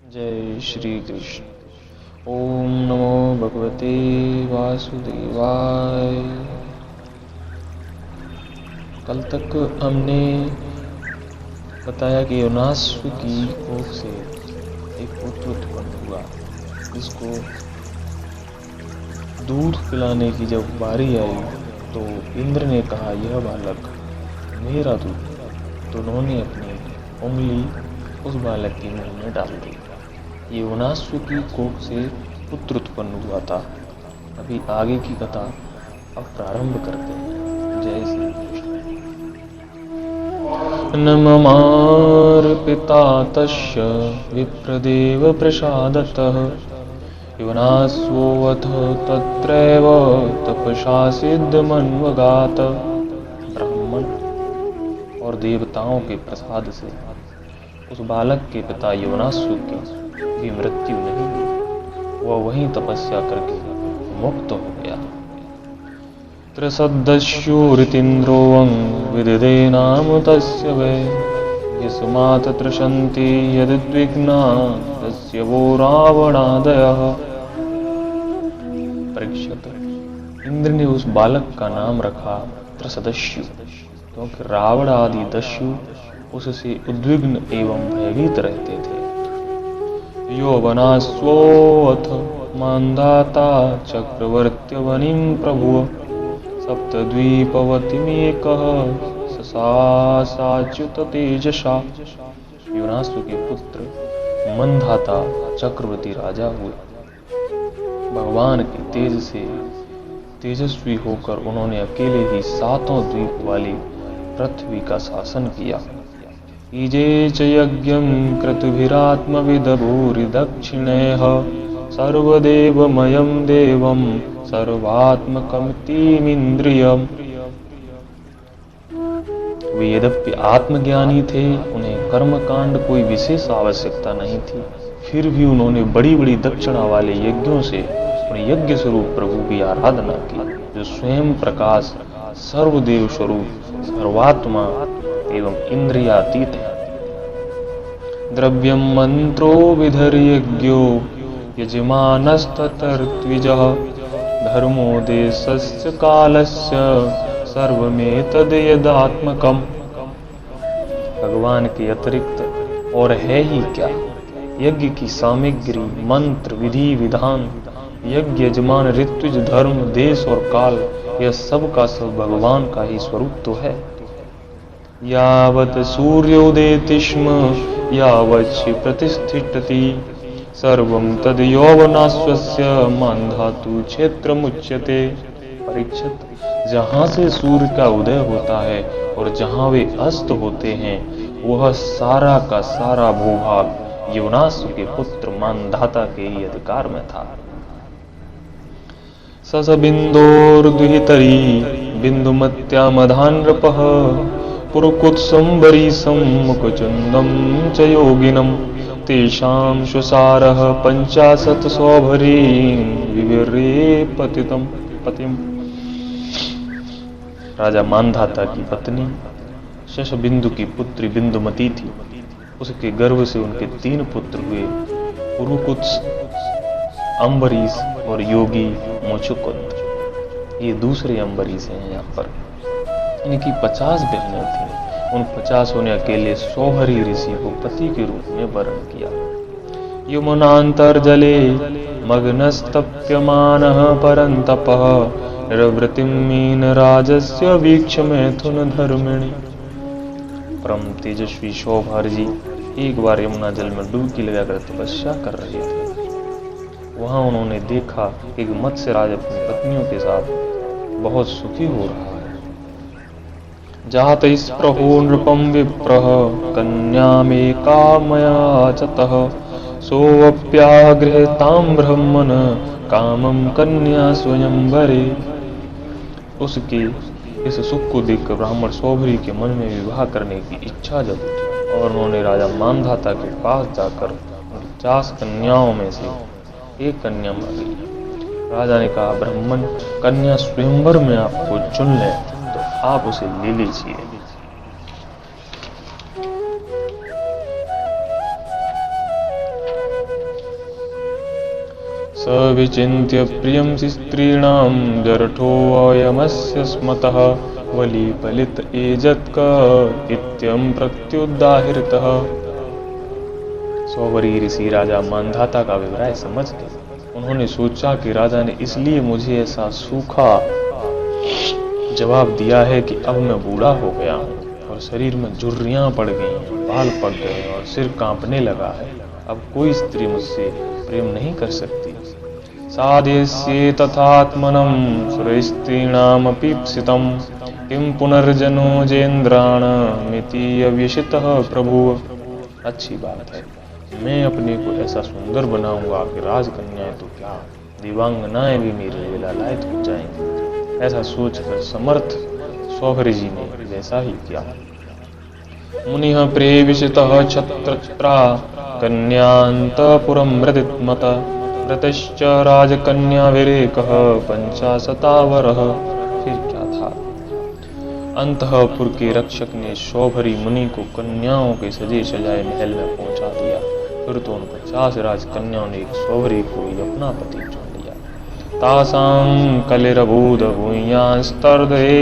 जय श्री कृष्ण। ओम नमो भगवते वासुदेवाय। कल तक हमने बताया कि योनाश्व की कोख से एक पुत्र उत्पन्न हुआ, जिसको दूध पिलाने की जब बारी आई तो इंद्र ने कहा, यह बालक मेरा दूध। तो उन्होंने अपनी उंगली उस बालक के मुंह में डाल दी। ये योनाश्व की कोख से पुत्र उत्पन्न हुआ था। अभी आगे की कथा अब प्रारंभ करते हैं। जय श्री कृष्ण। न ममार्पिता तस्य विप्रदेव प्रसादतः योनास्वोऽथ तत्रैव तपसा सिद्धमन्वगात। ब्राह्मण और देवताओं के प्रसाद से उस बालक के पिता योनास्व की भी मृत्यु नहीं हुई। वह वहीं तपस्या करके मुक्त हो गया। त्रिसदस्युरितीन्द्रोऽं विदधे नाम तस्य वै यस्मात् तृषन्ति यद्विघ्ना तस्य वो रावणादयः। परीक्षित, इंद्र ने उस बालक का नाम रखा त्रिसदस्यु, क्योंकि रावण आदि दस्यु उससे उद्विग्न एवं भयभीत रहते थे। यौवनास्वोऽथ मान्धाता चक्रवर्त्यवनिं प्रभुः सप्तद्वीपवतिमेकः ससासाच्युत तेजसा। योनास्व के पुत्र मंधाता चक्रवर्ती राजा हुए। भगवान के तेज से तेजस्वी होकर उन्होंने अकेले ही 7 द्वीप वाली पृथ्वी का शासन किया। ईजे च यज्ञं क्रतुभिरात्मविदभूरि दक्षिणैः सर्वदेवमयं देवं सर्वात्मकमितिमिन्द्रियम्। वे यद्यपि आत्मज्ञानी थे, उन्हें कर्मकांड कोई विशेष आवश्यकता नहीं थी, फिर भी उन्होंने बड़ी बड़ी दक्षिणा वाले यज्ञों से उन्हें यज्ञ स्वरूप प्रभु की आराधना की, जो स्वयं प्रकाश, सर्वदेव स्वरूप, सर्वात्मा एवं इंद्रियातीत है। द्रव्यं मंत्रो विधर्यज्ञो यजमानस्ततर्त्विजः धर्मो देशस्य कालस्य सर्वमेतद् यदात्मकम्। भगवान के अतिरिक्त और है ही क्या? यज्ञ की सामग्री, मंत्र, विधि, विधान, यज्ञ यजमान, ऋत्विज, धर्म, देश और काल, यह सब का सब भगवान का ही स्वरूप तो है। यावत् सूर्योदेति स्म यावच्च प्रतिष्ठितति सर्वं तद् यौवनास्वस्य मान्धातु क्षेत्रमुच्यते। परीक्षित, जहाँ से सूर्य का उदय होता है और जहाँ वे अस्त होते हैं, वह सारा का सारा भूभाग योनास्व के पुत्र मानधाता के ही अधिकार में था। ससबिन्दोर्दुहितरी बिन्दुमत्यामधानृपः पुरुकुत्संबरीसं मुकुचुन्दं च योगिनं तेषां श्वसारः 50 सौभरीं विविरे पतिम्। राजा मानधाता की पत्नी शशबिंदु की पुत्री बिंदुमती थी। उसके गर्भ से उनके 3 पुत्र हुए, पुरुकुत्स, अम्बरीश और योगी मुचुकुंद। ये दूसरे अम्बरीश हैं। यहाँ पर इनकी 50 बहनें थीं। उन 50 ने अकेले सौभरी ऋषि को पति के रूप में वरण किया। यमुनांतर्जले मग्नस्तप्यमानः परन्तपः निरवृतिं मीनराजस्य वीक्ष्य मैथुन धर्मिणी। परम तेजस्वी सौभर जी एक बार यमुना जल में डुबकी लगाकर तपस्या कर रहे थे। वहां उन्होंने देखा कि एक मत्स्य राज अपनी पत्नियों के साथ बहुत सुखी हो रहा है। जात स्प्रहो नृपं विप्रः कन्यामेकामयाचतः सोऽप्यागृहतां ब्रह्मन् कामं कन्या स्वयंवरे। उसके इस सुख को देखकर ब्राह्मण सौभरी के मन में विवाह करने की इच्छा जग उठी और उन्होंने राजा मानधाता के पास जाकर 50 कन्याओं में से एक कन्या मांगी। राजा ने कहा, ब्राह्मण कन्या स्वयंवर में आपको चुन ले तो आप उसे ले लीजिए। स विचिन्त्य प्रियं स्त्रीणां जरठोऽयमस्य स्मतः वलीपलित एजत्क इत्यं प्रत्युदाहृतः। सौभरी ऋषि राजा मांधाता का अभिप्राय समझ गए। उन्होंने सोचा कि राजा ने इसलिए मुझे ऐसा सूखा जवाब दिया है कि अब मैं बूढ़ा हो गया हूँ और शरीर में झुर्रियां पड़ गई हैं, बाल पक गए और सिर कांपने लगा है। अब कोई स्त्री मुझसे प्रेम नहीं कर सकती। साध्यस्ये तथात्मनं सुरस्त्रीणामपीप्सितं किं पुनर्जनो जेन्द्राणमिति अव्यशितः प्रभु। अच्छी बात है, मैं अपने को ऐसा सुंदर बनाऊंगा कि राजकन्याएं तो क्या, दिव्यांगनाएं भी मेरे लिए लालायित हो जाएंगी। ऐसा सोचकर समर्थ सौभरी जी ने वैसा ही किया। मुनिः प्रेविषितः क्षत्रत्रा कन्यान्तपुरं मृदित्मत व्रतश्च राजकन्याविरेकः 50 वर्ष। फिर क्या था, अंतःपुर के रक्षक ने सौभरी मुनि को कन्याओं के सजे सजाए महल में पहुंचा दिया। फिर तो उन 50 राजकन्याओं ने एक सौभरी को ही अपना पति चुन लिया। तासां कलिरबूद भूयांस्तर्दये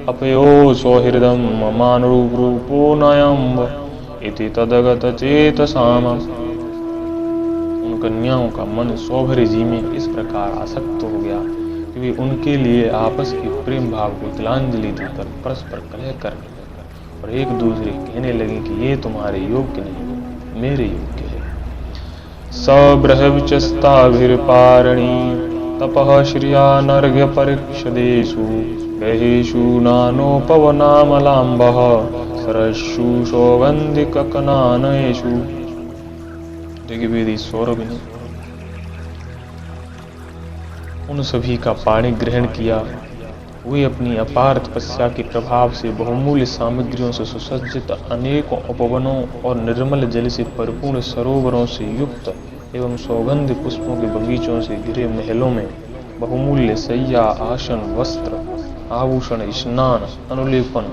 अपयो सौहृदं मानरूपो नयम्ब इति तदगत चेतसाम। उन कन्याओं का मन सौभरी जी में इस प्रकार आसक्त हो गया कि वे उनके लिए आपस के प्रेम भाव को तिलांजलि देकर परस्पर कलह करने लगे और एक दूसरे कहने लगे कि ये तुम्हारे योग्य नहीं, मेरे योग्य है। सबृहविचस्ताभिर्पारणी तपः श्रिया नर्घ्य परीक्षदेषु गहेषु नानोपवनामलाम्बः सरस्सु सौगन्धिककनानयेषु। ऋग्वेदी सौरभिनी उन सभी का पाणी ग्रहण किया। वे अपनी अपार तपस्या के प्रभाव से बहुमूल्य सामग्रियों से सुसज्जित अनेकों उपवनों और निर्मल जल से परिपूर्ण सरोवरों से युक्त एवं सौगंध पुष्पों के बगीचों से घिरे महलों में बहुमूल्य शय्या, आसन, वस्त्र, आभूषण, स्नान, अनुलेपन,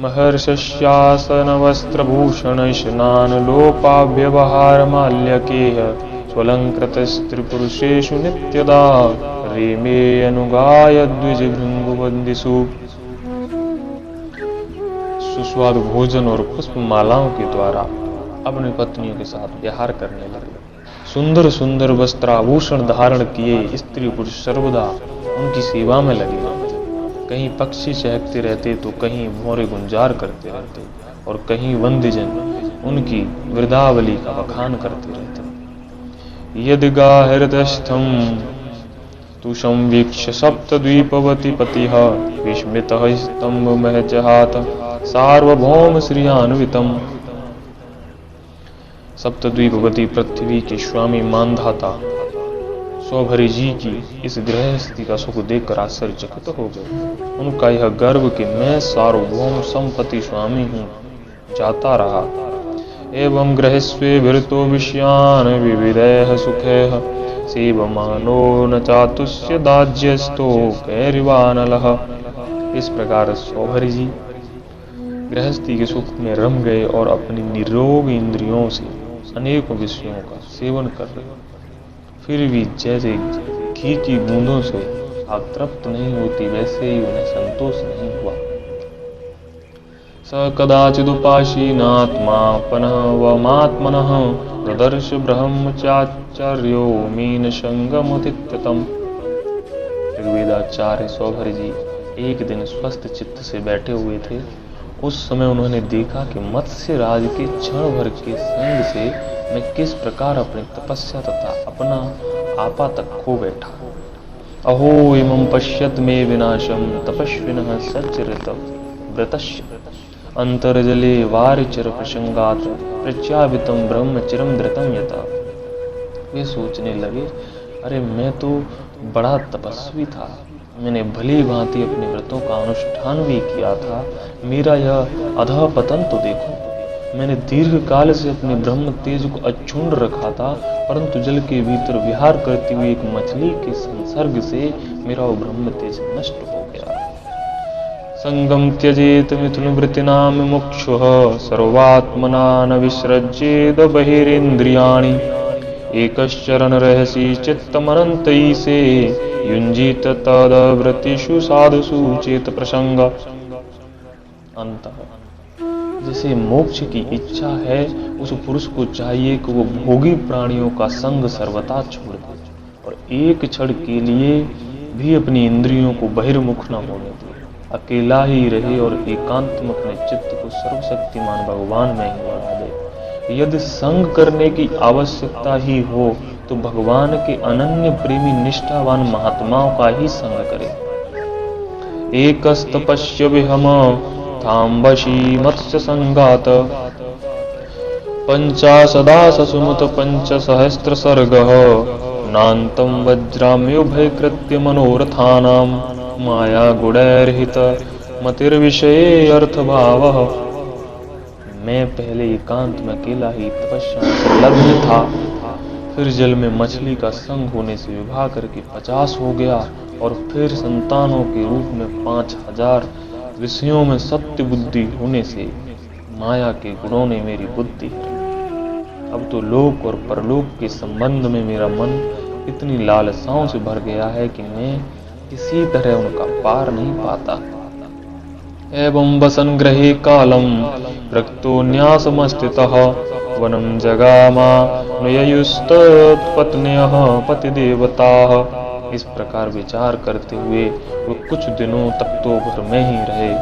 महर्षस्यासन वस्त्रभूषण स्नान लोपाव्यवहार माल्यकेह स्वलंकृत स्त्रीपुरुषेषु नित्यदा रेमे अनुगाय द्विज भृंगुवंदिषु। सुस्वाद भोजन और पुष्प मालाओं के द्वारा अपनी पत्नियों के साथ विहार करने लगे। सुंदर सुंदर वस्त्राभूषण धारण किए स्त्री पुरुष सर्वदा उनकी सेवा में लगे रहते। कहीं पक्षी चहकते रहते तो कहीं भौरे गुंजार करते रहते और कहीं वंद्यजन उनकी वृद्धावली का बखान करते रहते। यदि गाहृदस्थं तु संवीक्ष्य सप्तद्वीपवती पतिः विस्मितः स्तंभमः जहात सार्वभौम श्रियान्वितम्। सप्तद्वीपवती पृथ्वी के स्वामी मानधाता सौभरी जी की इस गृहस्थी का सुख देखकर आश्चर्यचकित हो गए। उनका यह गर्व कि मैं सार्वभौम संपत्ति स्वामी हूँ जाता रहा। एवं गृहस्वे भृतो विषयान विविधैः सुखैः सेवमानो न चातुष्य दाज्यस्तो कैरिवानलः। इस प्रकार सौभरी जी गृहस्थी के सुख में रम गए और अपनी निरोग इंद्रियों से अनेकों विषयों का सेवन कर रहे। फिर भी जैसे घी की बूंदों से आग तृप्त नहीं होती वैसे ही उन्हें संतोष नहीं हुआ। स कदाचिदुपासीनात्मापनः वमात्मनः ददर्श ब्रह्मचार्यो मीन संगमुदित्यतम्। ऋग्वेदाचार्य सौभरी जी एक दिन स्वस्थ चित्त से बैठे हुए थे। उस समय उन्होंने देखा कि मत्स्य राज के क्षण भर के संग से मैं किस प्रकार अपनी तपस्या तथा अपना आपा तक खो बैठा। अहो इमं पश्यत मे विनाशम तपस्विनः सच्चरित व्रतस्य अंतर्जले वारिचर प्रसंगात प्रत्यावितम ब्रह्मचिरम धृतम यथा। वे सोचने लगे, अरे मैं तो बड़ा तपस्वी था, मैंने भली भांति अपने व्रतों का अनुष्ठान भी किया था, मेरा यह अधःपतन तो देखो। मैंने दीर्घ काल से अपने ब्रह्म तेज को अक्षुण्ण रखा था, परंतु जल के भीतर विहार करती हुई एक मछली के संसर्ग से मेरा वो ब्रह्म तेज नष्ट हो गया। संगम त्यजेत मिथुन वृत्तिनाम मुक्षुः सर्वात्मना न विसृज्येद बहिरेन्द्रियाणि एकश्चरण रहसी चित्तमनंतई से युंजित तदवृत्तिषु साधुषु चेत प्रसंग। अंतः जिसे मोक्ष की इच्छा है उस पुरुष को चाहिए कि वो भोगी प्राणियों का संग सर्वथा छोड़ दे और एक क्षण के लिए भी अपनी इंद्रियों को बहिर्मुख न होने दे, अकेला ही रहे और एकांत में अपने चित्त को सर्वशक्तिमान भगवान में ही लगा दे। यदि संग करने की आवश्यकता ही हो तो भगवान के अनन्य प्रेमी निष्ठावान महात्माओं का ही संग करे। एकस्तपस्य विहम ताम्बशी मत्स्य संगात पंचाशदास सुमत पंचसहस्र सर्ग नान्तं वज्राम्युभयकृत्य मनोरथानां माया गुणैर्हित मतिर्विषये अर्थभावः। मैं पहले एकांत में अकेला ही तपस्या में संलग्न था, फिर जल में मछली का संग होने से विवाह करके 50 हो गया और फिर संतानों के रूप में 5000 विषयों में सत्य बुद्धि होने से माया के गुणों ने मेरी बुद्धि हरी। अब तो लोक और परलोक के संबंध में मेरा मन इतनी लालसाओं से भर गया है कि मैं किसी तरह उनका पार नहीं पाता। एवं वसन ग्रहे कालम रक्तोन्यासमस्थितः वनम जगामा नुयुस्तत्पत्न्यः पतिदेवताः। इस प्रकार विचार करते हुए वो कुछ दिनों तक तो घर में ही रहे,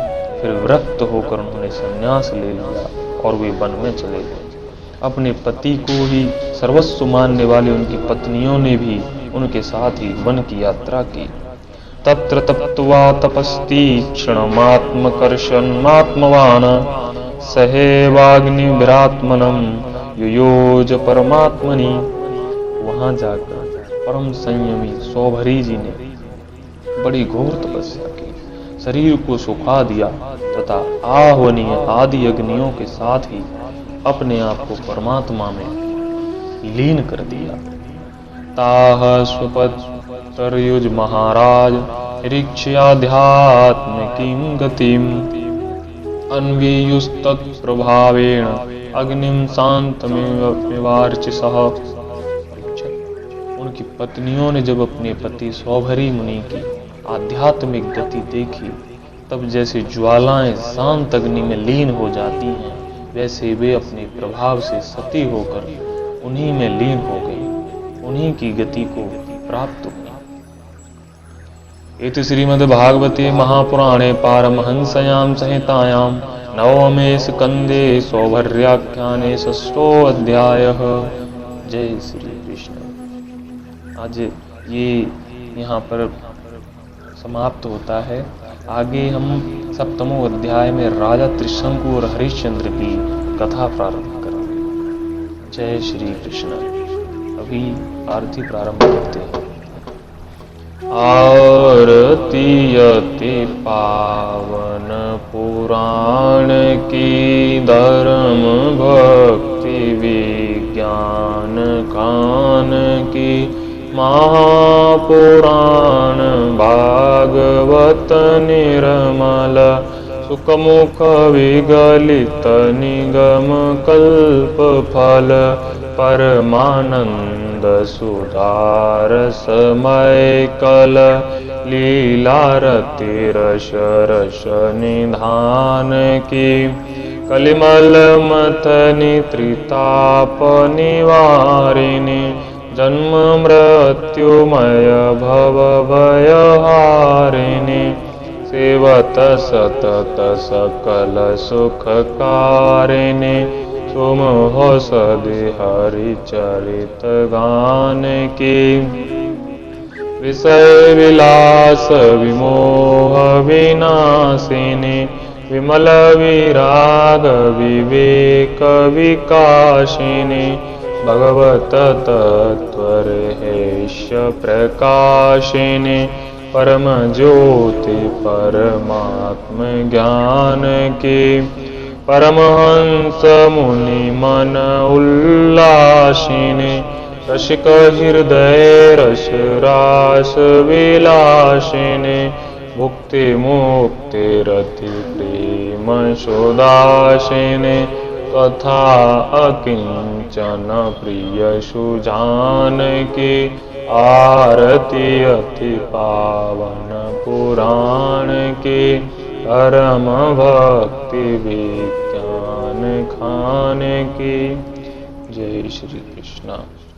फिर विरक्त होकर उन्होंने संन्यास ले लिया और वे वन में चले गए। अपने पति को ही सर्वस्व मानने वाली उनकी पत्नियों ने भी उनके साथ ही वन की यात्रा की। तत्र तप्त्वा तपस्तीक्ष्णमात्मकर्षन्मात्मवान् सहेवाग्निभिरात्मनं युयोज परमात्मनि। वहां जाकर परम संयमी सौभरी जी ने बड़ी घोर तपस्या की, शरीर को सुखा दिया तथा आह्वनीय आदि अग्नियों के साथ ही अपने आप को परमात्मा में लीन कर दिया। ताह स्वपत्तर्युज महाराज ऋक्ष्याध्यात्मिकीं गतिम अन्वीयुस्तत्प्रभावेण अग्निम शांतमेवार्चिसः। उनकी पत्नियों ने जब अपने पति सौभरी मुनि की आध्यात्मिक गति देखी, तब जैसे ज्वालाएं शांत अग्नि में लीन हो जाती हैं, वैसे वे अपने प्रभाव से सती होकर उन्हीं में लीन हो गई, उन्हीं की गति को प्राप्त हुई। इति श्रीमद्भागवते महापुराणे पारमहंस्यां संहितायां नवमे स्कंदे सौभर्याख्याने 6ठो अध्यायः। जय श्री कृष्ण। आज ये यहाँ पर समाप्त होता है। आगे हम 7वें अध्याय में राजा त्रिशंकु और हरिश्चंद्र की कथा प्रारंभ करेंगे। जय श्री कृष्ण। अभी आरती प्रारंभ करते हैं। आरती अति पावन पुराण की धर्म भक्ति विज्ञान कान की महापुराण भागवत निर्मल सुखमुख विगलित निगम कल्प फल परमानंद सुधार समय कल लीलारति रस रस निधान की कलिमल मथनि त्रिताप निवारिणी जन्म मृत्युमय भव भयहारिणी सेवत सतत सकल सुखकारिणी सुमोह सदि हरि चरित गान की विषय विलास विमोह विनाशिनी विमल विराग विवेक विकाशिनी भगवत तत्त्वरहेष्य प्रकाशिनी परम ज्योति परमात्म ज्ञान की परमहंस मुनि मन उल्लासिनी रसिक हृदय रस रास विलासिनी भुक्ति मुक्ति रति प्रेम सुदासिनी कथा अकिंचन प्रिय सुजान के, आरती अति पावन पुराण के, परम भक्ति विज्ञान खान की। जय श्री कृष्ण।